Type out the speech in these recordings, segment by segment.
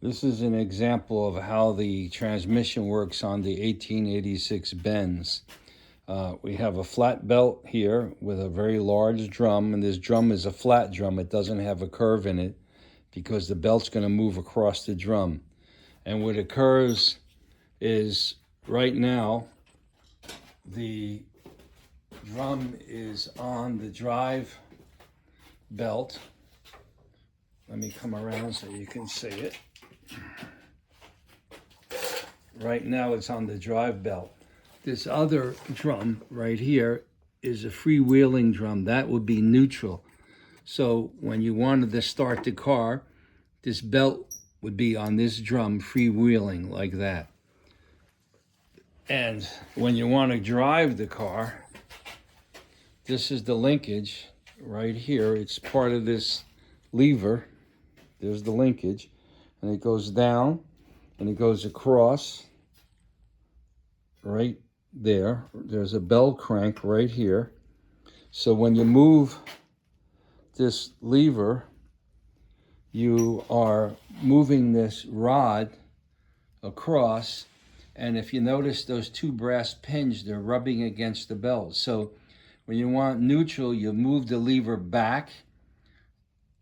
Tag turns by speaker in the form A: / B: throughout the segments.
A: This is an example of how the transmission works on the 1886 Benz. We have a flat belt here with a very large drum, and this drum is a flat drum. It doesn't have a curve in it because the belt's going to move across the drum. And what occurs is right now the drum is on the drive belt. Let me come around so you can see it. Right now it's on the drive belt. This other drum right here is a freewheeling drum. That would be neutral. So when you wanted to start the car, this belt would be on this drum freewheeling like that. And when you want to drive the car, this is the linkage right here. It's part of this lever. There's the linkage, and it goes down and it goes across right there. There's a bell crank right here. So when you move this lever, you are moving this rod across, and if you notice those two brass pins, they're rubbing against the belt. So when you want neutral, you move the lever back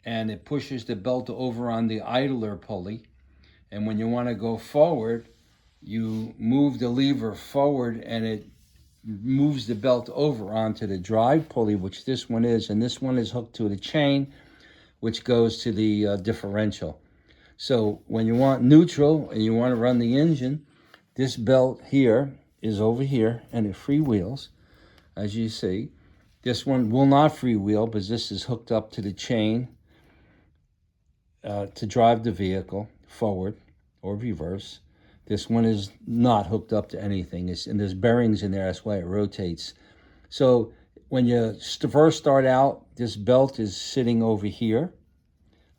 A: and it pushes the belt over on the idler pulley. And when you want to go forward, you move the lever forward and it moves the belt over onto the drive pulley, which this one is, and this one is hooked to the chain, which goes to the differential. So when you want neutral and you want to run the engine, this belt here is over here and it freewheels, as you see. This one will not freewheel because this is hooked up to the chain to drive the vehicle forward or reverse. This one is not hooked up to anything, and there's bearings in there, that's why it rotates. So when you first start out, this belt is sitting over here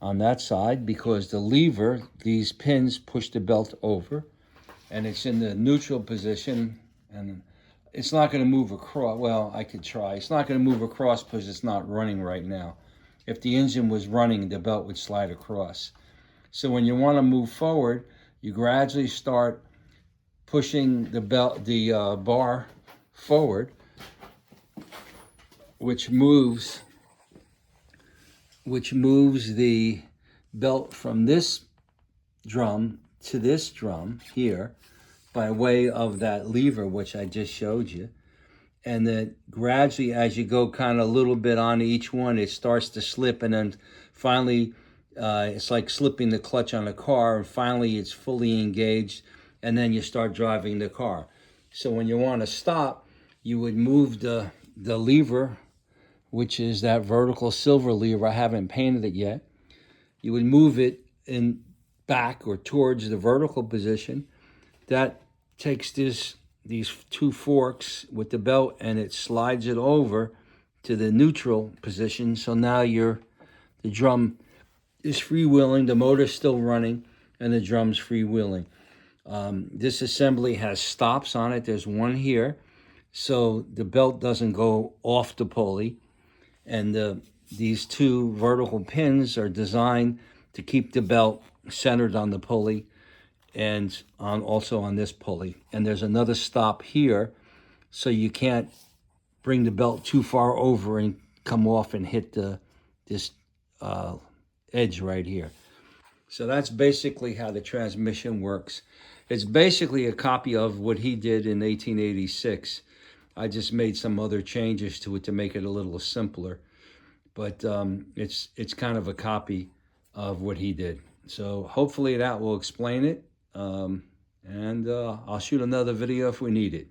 A: on that side because the lever, these pins push the belt over, and it's in the neutral position, and it's not going to move across. Well, I could try. It's not going to move across because it's not running right now. If the engine was running, the belt would slide across. So when you want to move forward, you gradually start pushing the bar forward, which moves the belt from this drum to this drum here by way of that lever, which I just showed you. And then gradually, as you go kind of a little bit on each one, it starts to slip, and then finally it's like slipping the clutch on a car, and finally it's fully engaged, and then you start driving the car. So when you want to stop, you would move the lever, which is that vertical silver lever. I haven't painted it yet. You would move it in back or towards the vertical position. That takes these two forks with the belt and it slides it over to the neutral position. So now the drum is freewheeling, the motor's still running, and the drum's freewheeling. This assembly has stops on it. There's one here, so the belt doesn't go off the pulley. And these two vertical pins are designed to keep the belt centered on the pulley and also on this pulley. And there's another stop here, so you can't bring the belt too far over and come off and hit this edge right here. So that's basically how the transmission works. It's basically a copy of what he did in 1886. I just made some other changes to it to make it a little simpler, but it's kind of a copy of what he did. So hopefully that will explain it, and I'll shoot another video if we need it.